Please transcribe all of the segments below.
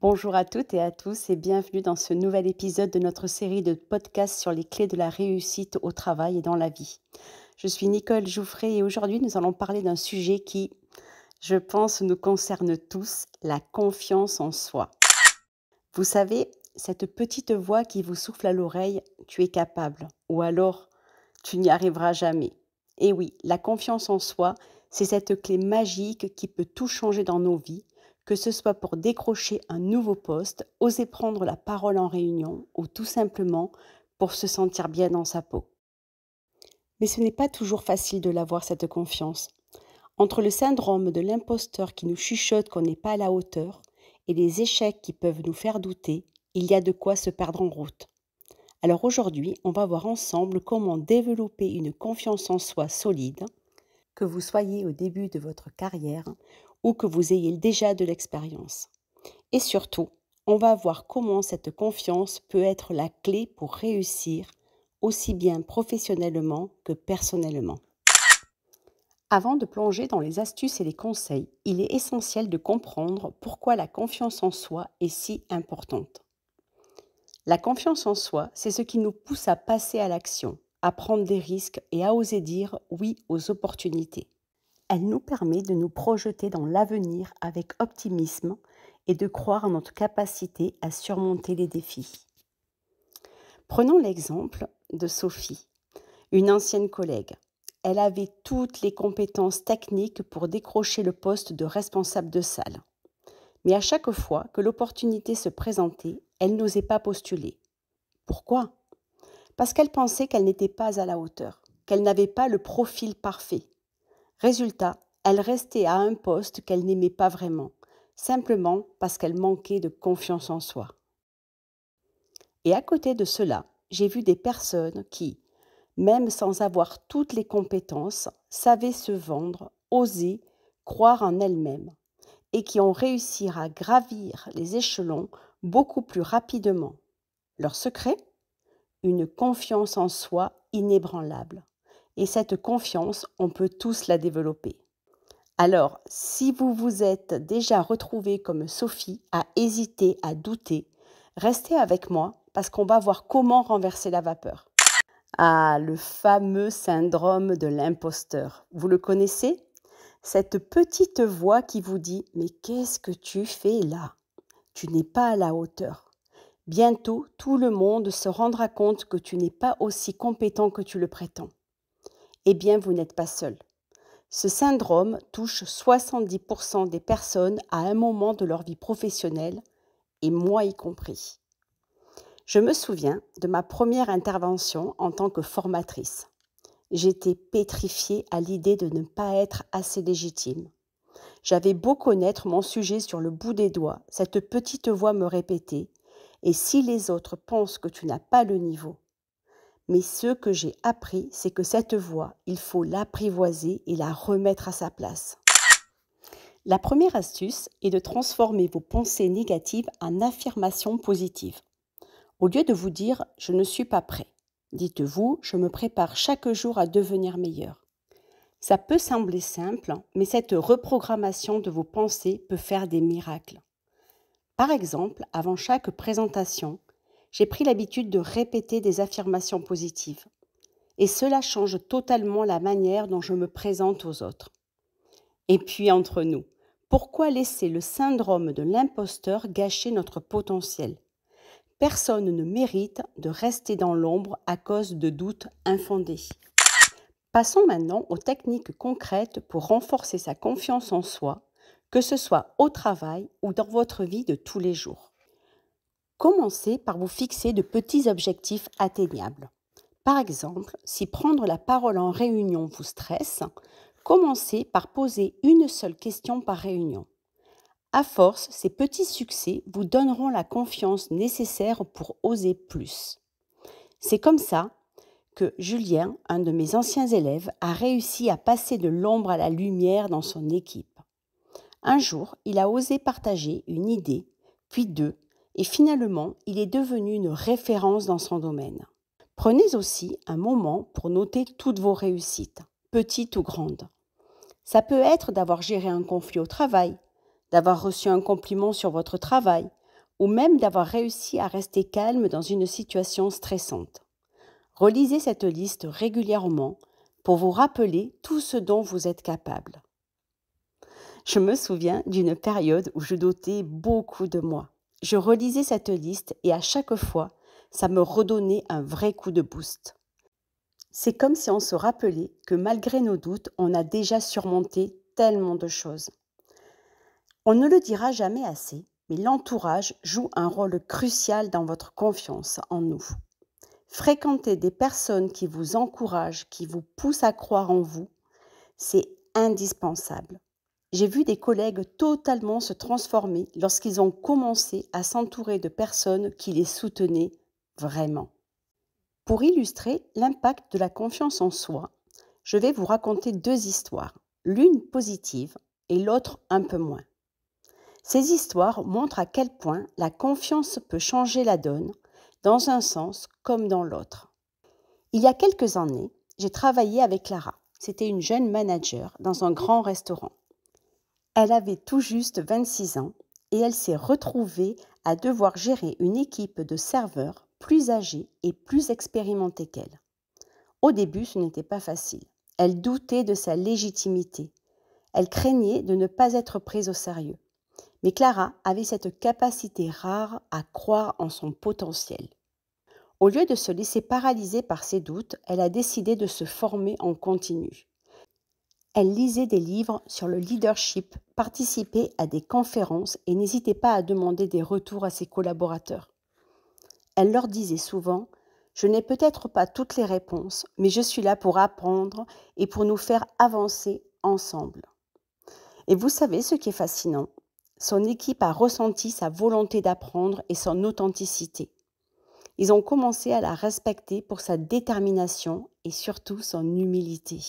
Bonjour à toutes et à tous et bienvenue dans ce nouvel épisode de notre série de podcasts sur les clés de la réussite au travail et dans la vie. Je suis Nicole Jouffret et aujourd'hui nous allons parler d'un sujet qui, je pense, nous concerne tous, la confiance en soi. Vous savez, cette petite voix qui vous souffle à l'oreille, tu es capable, ou alors tu n'y arriveras jamais. Et oui, la confiance en soi, c'est cette clé magique qui peut tout changer dans nos vies, que ce soit pour décrocher un nouveau poste, oser prendre la parole en réunion, ou tout simplement pour se sentir bien dans sa peau. Mais ce n'est pas toujours facile de l'avoir, cette confiance. Entre le syndrome de l'imposteur qui nous chuchote qu'on n'est pas à la hauteur et les échecs qui peuvent nous faire douter, il y a de quoi se perdre en route. Alors aujourd'hui, on va voir ensemble comment développer une confiance en soi solide, que vous soyez au début de votre carrière ou que vous ayez déjà de l'expérience. Et surtout, on va voir comment cette confiance peut être la clé pour réussir aussi bien professionnellement que personnellement. Avant de plonger dans les astuces et les conseils, il est essentiel de comprendre pourquoi la confiance en soi est si importante. La confiance en soi, c'est ce qui nous pousse à passer à l'action, à prendre des risques et à oser dire oui aux opportunités. Elle nous permet de nous projeter dans l'avenir avec optimisme et de croire en notre capacité à surmonter les défis. Prenons l'exemple de Sophie, une ancienne collègue. Elle avait toutes les compétences techniques pour décrocher le poste de responsable de salle. Mais à chaque fois que l'opportunité se présentait, elle n'osait pas postuler. Pourquoi ? Parce qu'elle pensait qu'elle n'était pas à la hauteur, qu'elle n'avait pas le profil parfait. Résultat, elle restait à un poste qu'elle n'aimait pas vraiment, simplement parce qu'elle manquait de confiance en soi. Et à côté de cela, j'ai vu des personnes qui, même sans avoir toutes les compétences, savaient se vendre, oser, croire en elles-mêmes, et qui ont réussi à gravir les échelons beaucoup plus rapidement. Leur secret ? Une confiance en soi inébranlable. Et cette confiance, on peut tous la développer. Alors, si vous vous êtes déjà retrouvé comme Sophie, à hésiter, à douter, restez avec moi parce qu'on va voir comment renverser la vapeur. Ah, le fameux syndrome de l'imposteur. Vous le connaissez ? Cette petite voix qui vous dit « Mais qu'est-ce que tu fais là ? Tu n'es pas à la hauteur. » Bientôt, tout le monde se rendra compte que tu n'es pas aussi compétent que tu le prétends. Eh bien, vous n'êtes pas seul. Ce syndrome touche 70% des personnes à un moment de leur vie professionnelle, et moi y compris. Je me souviens de ma première intervention en tant que formatrice. J'étais pétrifiée à l'idée de ne pas être assez légitime. J'avais beau connaître mon sujet sur le bout des doigts, cette petite voix me répétait « Et si les autres pensent que tu n'as pas le niveau ?» Mais ce que j'ai appris, c'est que cette voix, il faut l'apprivoiser et la remettre à sa place. La première astuce est de transformer vos pensées négatives en affirmations positives. Au lieu de vous dire « je ne suis pas prêt », dites-vous « je me prépare chaque jour à devenir meilleur ». Ça peut sembler simple, mais cette reprogrammation de vos pensées peut faire des miracles. Par exemple, avant chaque présentation, j'ai pris l'habitude de répéter des affirmations positives. Et cela change totalement la manière dont je me présente aux autres. Et puis entre nous, pourquoi laisser le syndrome de l'imposteur gâcher notre potentiel ? Personne ne mérite de rester dans l'ombre à cause de doutes infondés. Passons maintenant aux techniques concrètes pour renforcer sa confiance en soi, que ce soit au travail ou dans votre vie de tous les jours. Commencez par vous fixer de petits objectifs atteignables. Par exemple, si prendre la parole en réunion vous stresse, commencez par poser une seule question par réunion. À force, ces petits succès vous donneront la confiance nécessaire pour oser plus. C'est comme ça que Julien, un de mes anciens élèves, a réussi à passer de l'ombre à la lumière dans son équipe. Un jour, il a osé partager une idée, puis deux, et finalement, il est devenu une référence dans son domaine. Prenez aussi un moment pour noter toutes vos réussites, petites ou grandes. Ça peut être d'avoir géré un conflit au travail, d'avoir reçu un compliment sur votre travail, ou même d'avoir réussi à rester calme dans une situation stressante. Relisez cette liste régulièrement pour vous rappeler tout ce dont vous êtes capable. Je me souviens d'une période où je doutais beaucoup de moi. Je relisais cette liste et à chaque fois, ça me redonnait un vrai coup de boost. C'est comme si on se rappelait que malgré nos doutes, on a déjà surmonté tellement de choses. On ne le dira jamais assez, mais l'entourage joue un rôle crucial dans votre confiance en nous. Fréquenter des personnes qui vous encouragent, qui vous poussent à croire en vous, c'est indispensable. J'ai vu des collègues totalement se transformer lorsqu'ils ont commencé à s'entourer de personnes qui les soutenaient vraiment. Pour illustrer l'impact de la confiance en soi, je vais vous raconter 2 histoires, l'une positive et l'autre un peu moins. Ces histoires montrent à quel point la confiance peut changer la donne, dans un sens comme dans l'autre. Il y a quelques années, j'ai travaillé avec Clara. C'était une jeune manager dans un grand restaurant. Elle avait tout juste 26 ans et elle s'est retrouvée à devoir gérer une équipe de serveurs plus âgés et plus expérimentés qu'elle. Au début, ce n'était pas facile. Elle doutait de sa légitimité. Elle craignait de ne pas être prise au sérieux. Mais Clara avait cette capacité rare à croire en son potentiel. Au lieu de se laisser paralyser par ses doutes, elle a décidé de se former en continu. Elle lisait des livres sur le leadership, participait à des conférences et n'hésitait pas à demander des retours à ses collaborateurs. Elle leur disait souvent « Je n'ai peut-être pas toutes les réponses, mais je suis là pour apprendre et pour nous faire avancer ensemble. » Et vous savez ce qui est fascinant? Son équipe a ressenti sa volonté d'apprendre et son authenticité. Ils ont commencé à la respecter pour sa détermination et surtout son humilité.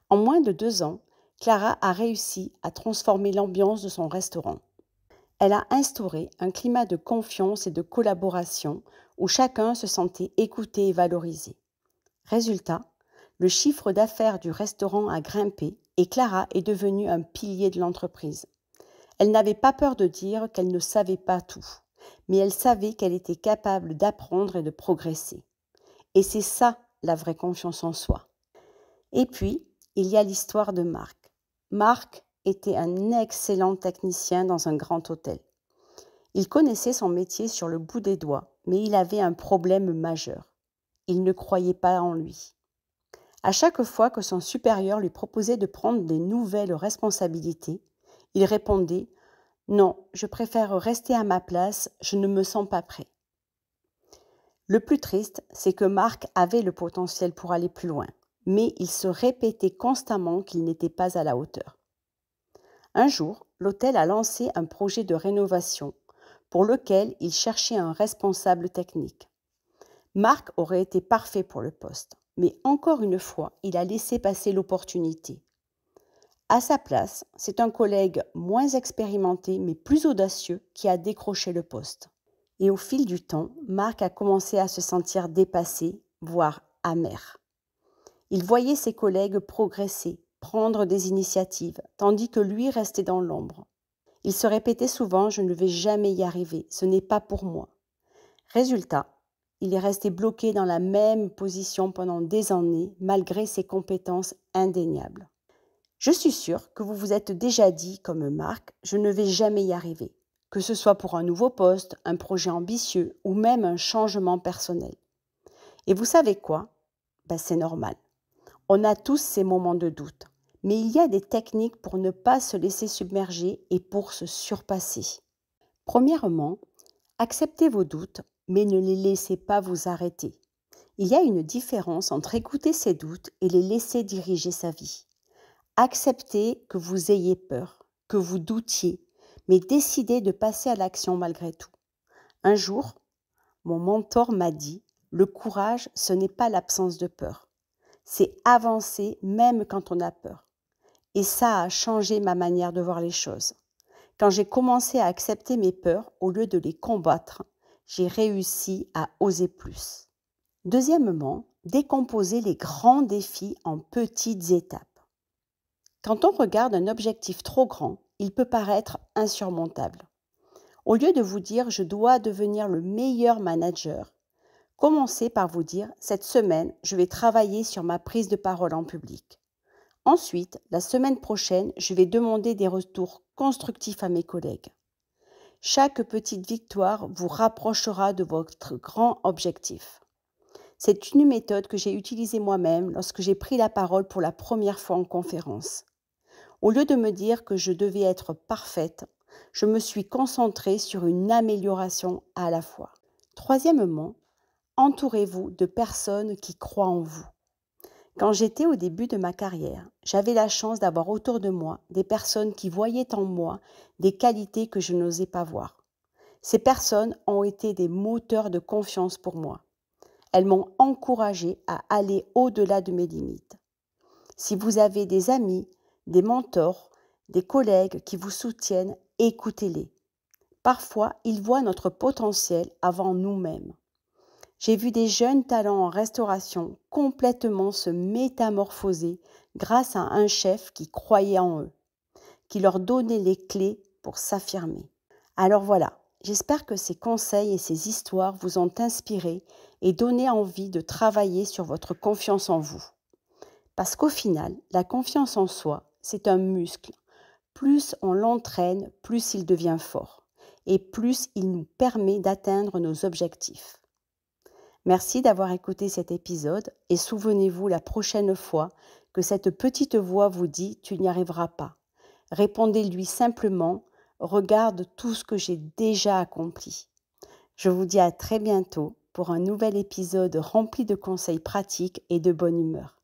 En moins de 2 ans, Clara a réussi à transformer l'ambiance de son restaurant. Elle a instauré un climat de confiance et de collaboration où chacun se sentait écouté et valorisé. Résultat, le chiffre d'affaires du restaurant a grimpé et Clara est devenue un pilier de l'entreprise. Elle n'avait pas peur de dire qu'elle ne savait pas tout, mais elle savait qu'elle était capable d'apprendre et de progresser. Et c'est ça la vraie confiance en soi. Et puis, il y a l'histoire de Marc. Marc était un excellent technicien dans un grand hôtel. Il connaissait son métier sur le bout des doigts, mais il avait un problème majeur. Il ne croyait pas en lui. À chaque fois que son supérieur lui proposait de prendre des nouvelles responsabilités, il répondait « Non, je préfère rester à ma place, je ne me sens pas prêt. » Le plus triste, c'est que Marc avait le potentiel pour aller plus loin, mais il se répétait constamment qu'il n'était pas à la hauteur. Un jour, l'hôtel a lancé un projet de rénovation pour lequel il cherchait un responsable technique. Marc aurait été parfait pour le poste, mais encore une fois, il a laissé passer l'opportunité. À sa place, c'est un collègue moins expérimenté mais plus audacieux qui a décroché le poste. Et au fil du temps, Marc a commencé à se sentir dépassé, voire amer. Il voyait ses collègues progresser, prendre des initiatives, tandis que lui restait dans l'ombre. Il se répétait souvent « Je ne vais jamais y arriver, ce n'est pas pour moi ». Résultat, il est resté bloqué dans la même position pendant des années, malgré ses compétences indéniables. Je suis sûre que vous vous êtes déjà dit, comme Marc, « Je ne vais jamais y arriver », que ce soit pour un nouveau poste, un projet ambitieux ou même un changement personnel. Et vous savez quoi? C'est normal. On a tous ces moments de doute, mais il y a des techniques pour ne pas se laisser submerger et pour se surpasser. Premièrement, acceptez vos doutes, mais ne les laissez pas vous arrêter. Il y a une différence entre écouter ses doutes et les laisser diriger sa vie. Acceptez que vous ayez peur, que vous doutiez, mais décidez de passer à l'action malgré tout. Un jour, mon mentor m'a dit « Le courage, ce n'est pas l'absence de peur. C'est avancer même quand on a peur. » Et ça a changé ma manière de voir les choses. Quand j'ai commencé à accepter mes peurs au lieu de les combattre, j'ai réussi à oser plus. Deuxièmement, décomposer les grands défis en petites étapes. Quand on regarde un objectif trop grand, il peut paraître insurmontable. Au lieu de vous dire je dois devenir le meilleur manager, commencez par vous dire cette semaine, je vais travailler sur ma prise de parole en public. Ensuite, la semaine prochaine, je vais demander des retours constructifs à mes collègues. Chaque petite victoire vous rapprochera de votre grand objectif. C'est une méthode que j'ai utilisée moi-même lorsque j'ai pris la parole pour la première fois en conférence. Au lieu de me dire que je devais être parfaite, je me suis concentrée sur une amélioration à la fois. Troisièmement, entourez-vous de personnes qui croient en vous. Quand j'étais au début de ma carrière, j'avais la chance d'avoir autour de moi des personnes qui voyaient en moi des qualités que je n'osais pas voir. Ces personnes ont été des moteurs de confiance pour moi. Elles m'ont encouragée à aller au-delà de mes limites. Si vous avez des amis, des mentors, des collègues qui vous soutiennent, écoutez-les. Parfois, ils voient notre potentiel avant nous-mêmes. J'ai vu des jeunes talents en restauration complètement se métamorphoser grâce à un chef qui croyait en eux, qui leur donnait les clés pour s'affirmer. Alors voilà, j'espère que ces conseils et ces histoires vous ont inspiré et donné envie de travailler sur votre confiance en vous. Parce qu'au final, la confiance en soi, c'est un muscle. Plus on l'entraîne, plus il devient fort et plus il nous permet d'atteindre nos objectifs. Merci d'avoir écouté cet épisode et souvenez-vous la prochaine fois que cette petite voix vous dit « tu n'y arriveras pas ». Répondez-lui simplement « regarde tout ce que j'ai déjà accompli ». Je vous dis à très bientôt pour un nouvel épisode rempli de conseils pratiques et de bonne humeur.